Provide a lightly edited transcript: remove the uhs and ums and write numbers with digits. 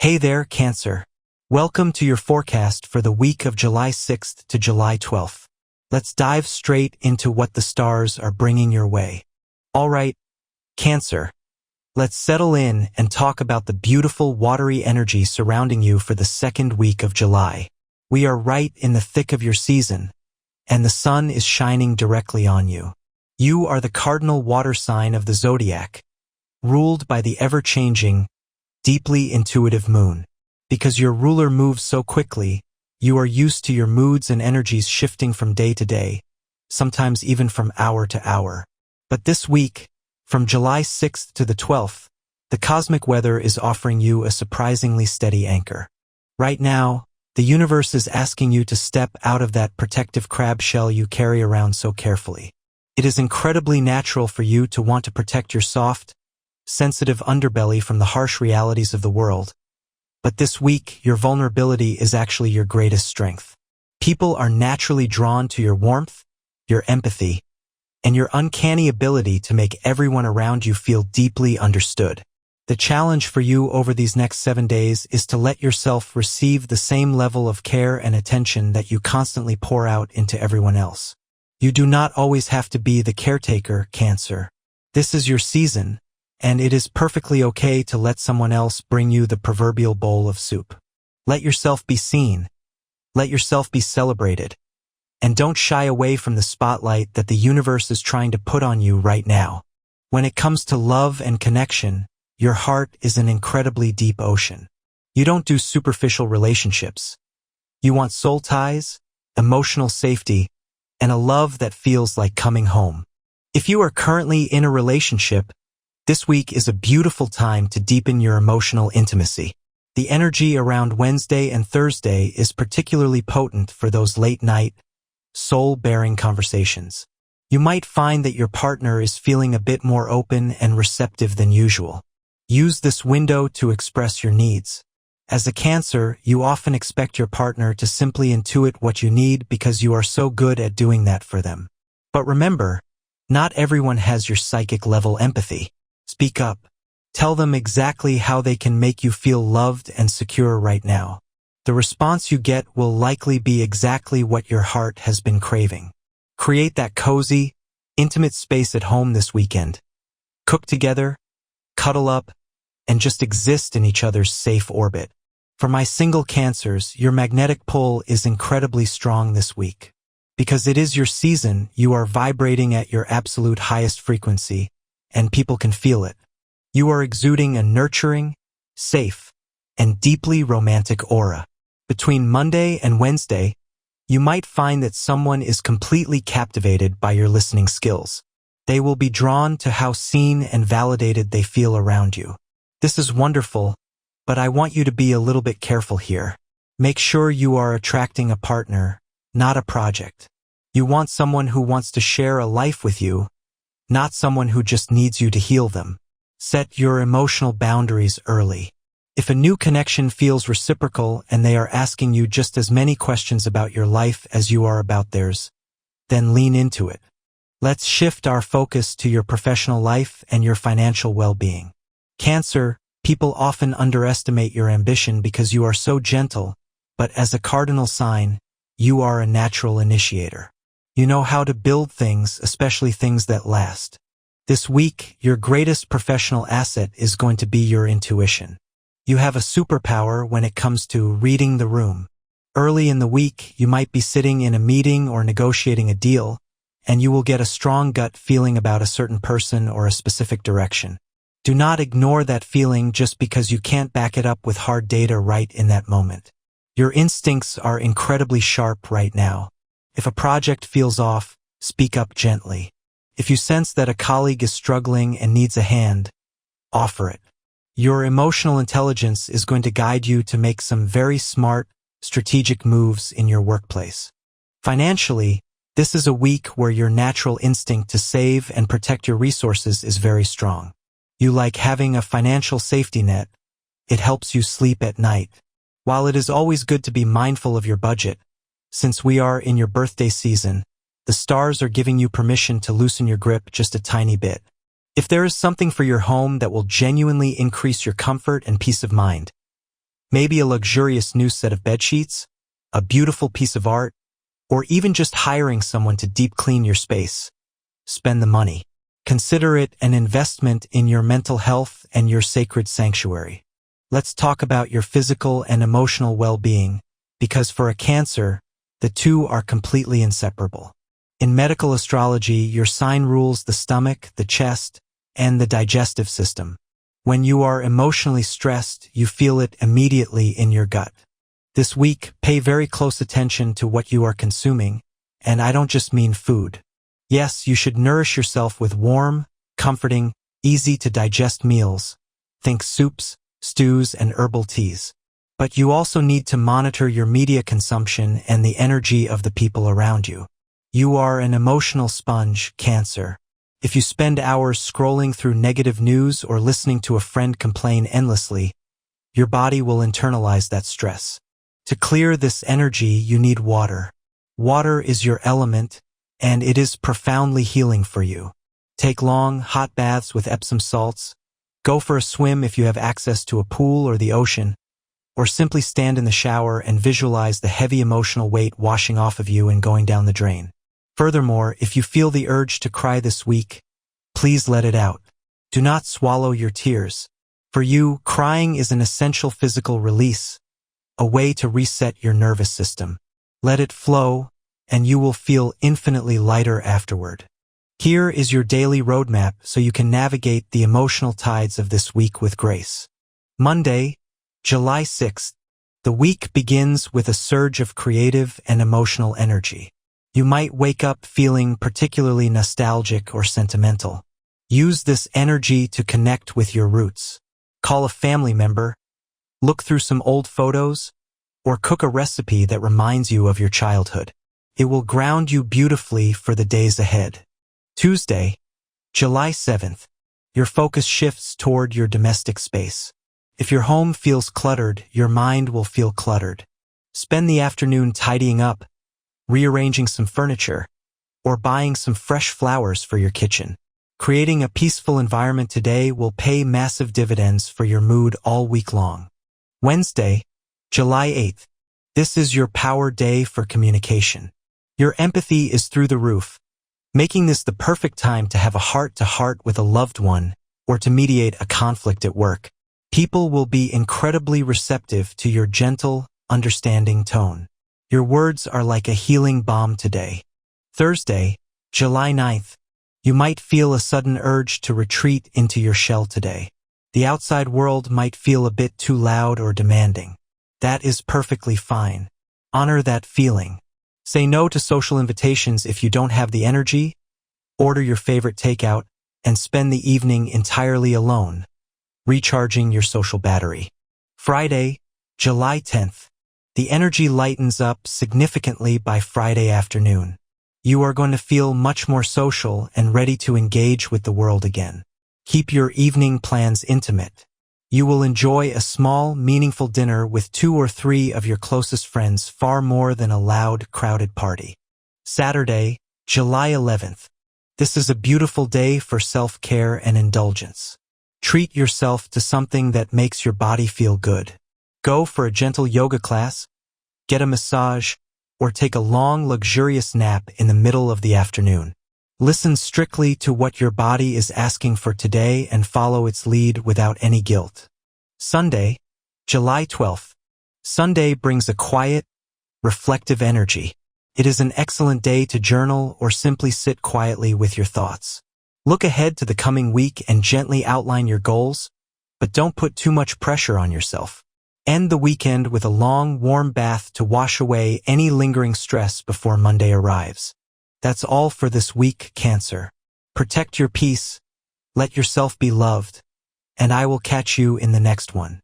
Hey there, Cancer. Welcome to your forecast for the week of July 6th to July 12th. Let's dive straight into what the stars are bringing your way. All right, Cancer. Let's settle in and talk about the beautiful watery energy surrounding you for the second week of July. We are right in the thick of your season, and the sun is shining directly on you. You are the cardinal water sign of the Zodiac, ruled by the ever-changing, deeply intuitive moon. Because your ruler moves so quickly, you are used to your moods and energies shifting from day to day, sometimes even from hour to hour. But this week, from July 6th to the 12th, the cosmic weather is offering you a surprisingly steady anchor. Right now, the universe is asking you to step out of that protective crab shell you carry around so carefully. It is incredibly natural for you to want to protect your soft, sensitive underbelly from the harsh realities of the world. But this week, your vulnerability is actually your greatest strength. People are naturally drawn to your warmth, your empathy, and your uncanny ability to make everyone around you feel deeply understood. The challenge for you over these next 7 days is to let yourself receive the same level of care and attention that you constantly pour out into everyone else. You do not always have to be the caretaker, Cancer. This is your season, and it is perfectly okay to let someone else bring you the proverbial bowl of soup. Let yourself be seen. Let yourself be celebrated. And don't shy away from the spotlight that the universe is trying to put on you right now. When it comes to love and connection, your heart is an incredibly deep ocean. You don't do superficial relationships. You want soul ties, emotional safety, and a love that feels like coming home. If you are currently in a relationship, this week is a beautiful time to deepen your emotional intimacy. The energy around Wednesday and Thursday is particularly potent for those late-night, soul-bearing conversations. You might find that your partner is feeling a bit more open and receptive than usual. Use this window to express your needs. As a Cancer, you often expect your partner to simply intuit what you need because you are so good at doing that for them. But remember, not everyone has your psychic-level empathy. Speak up. Tell them exactly how they can make you feel loved and secure right now. The response you get will likely be exactly what your heart has been craving. Create that cozy, intimate space at home this weekend. Cook together, cuddle up, and just exist in each other's safe orbit. For my single Cancers, your magnetic pull is incredibly strong this week. Because it is your season, you are vibrating at your absolute highest frequency, and people can feel it. You are exuding a nurturing, safe, and deeply romantic aura. Between Monday and Wednesday, you might find that someone is completely captivated by your listening skills. They will be drawn to how seen and validated they feel around you. This is wonderful, but I want you to be a little bit careful here. Make sure you are attracting a partner, not a project. You want someone who wants to share a life with you, not someone who just needs you to heal them. Set your emotional boundaries early. If a new connection feels reciprocal and they are asking you just as many questions about your life as you are about theirs, then lean into it. Let's shift our focus to your professional life and your financial well-being. Cancer, people often underestimate your ambition because you are so gentle, but as a cardinal sign, you are a natural initiator. You know how to build things, especially things that last. This week, your greatest professional asset is going to be your intuition. You have a superpower when it comes to reading the room. Early in the week, you might be sitting in a meeting or negotiating a deal, and you will get a strong gut feeling about a certain person or a specific direction. Do not ignore that feeling just because you can't back it up with hard data right in that moment. Your instincts are incredibly sharp right now. If a project feels off, speak up gently. If you sense that a colleague is struggling and needs a hand, offer it. Your emotional intelligence is going to guide you to make some very smart, strategic moves in your workplace. Financially, this is a week where your natural instinct to save and protect your resources is very strong. You like having a financial safety net. It helps you sleep at night. While it is always good to be mindful of your budget, since we are in your birthday season, the stars are giving you permission to loosen your grip just a tiny bit. If there is something for your home that will genuinely increase your comfort and peace of mind, Maybe a luxurious new set of bedsheets, a beautiful piece of art, or even just hiring someone to deep clean your space. Spend the money. Consider it an investment in your mental health and your sacred sanctuary. Let's talk about your physical and emotional well-being, because for a Cancer, the two are completely inseparable. In medical astrology, your sign rules the stomach, the chest, and the digestive system. When you are emotionally stressed, you feel it immediately in your gut. This week, pay very close attention to what you are consuming, and I don't just mean food. Yes, you should nourish yourself with warm, comforting, easy-to-digest meals. Think soups, stews, and herbal teas. But you also need to monitor your media consumption and the energy of the people around you. You are an emotional sponge, Cancer. If you spend hours scrolling through negative news or listening to a friend complain endlessly, your body will internalize that stress. To clear this energy, you need water. Water is your element, and it is profoundly healing for you. Take long, hot baths with Epsom salts. Go for a swim if you have access to a pool or the ocean, or simply stand in the shower and visualize the heavy emotional weight washing off of you and going down the drain. Furthermore, if you feel the urge to cry this week, please let it out. Do not swallow your tears. For you, crying is an essential physical release, a way to reset your nervous system. Let it flow, and you will feel infinitely lighter afterward. Here is your daily roadmap so you can navigate the emotional tides of this week with grace. Monday, July 6th. The week begins with a surge of creative and emotional energy. You might wake up feeling particularly nostalgic or sentimental. Use this energy to connect with your roots. Call a family member, look through some old photos, or cook a recipe that reminds you of your childhood. It will ground you beautifully for the days ahead. Tuesday, July 7th. Your focus shifts toward your domestic space. If your home feels cluttered, your mind will feel cluttered. Spend the afternoon tidying up, rearranging some furniture, or buying some fresh flowers for your kitchen. Creating a peaceful environment today will pay massive dividends for your mood all week long. Wednesday, July 8th. This is your power day for communication. Your empathy is through the roof, making this the perfect time to have a heart-to-heart with a loved one or to mediate a conflict at work. People will be incredibly receptive to your gentle, understanding tone. Your words are like a healing balm today. Thursday, July 9th. You might feel a sudden urge to retreat into your shell today. The outside world might feel a bit too loud or demanding. That is perfectly fine. Honor that feeling. Say no to social invitations if you don't have the energy. Order your favorite takeout and spend the evening entirely alone, recharging your social battery. Friday, July 10th. The energy lightens up significantly by Friday afternoon. You are going to feel much more social and ready to engage with the world again. Keep your evening plans intimate. You will enjoy a small, meaningful dinner with 2 or 3 of your closest friends far more than a loud, crowded party. Saturday, July 11th. This is a beautiful day for self-care and indulgence. Treat yourself to something that makes your body feel good. Go for a gentle yoga class, get a massage, or take a long, luxurious nap in the middle of the afternoon. Listen strictly to what your body is asking for today and follow its lead without any guilt. Sunday, July 12th. Sunday brings a quiet, reflective energy. It is an excellent day to journal or simply sit quietly with your thoughts. Look ahead to the coming week and gently outline your goals, but don't put too much pressure on yourself. End the weekend with a long, warm bath to wash away any lingering stress before Monday arrives. That's all for this week, Cancer. Protect your peace, let yourself be loved, and I will catch you in the next one.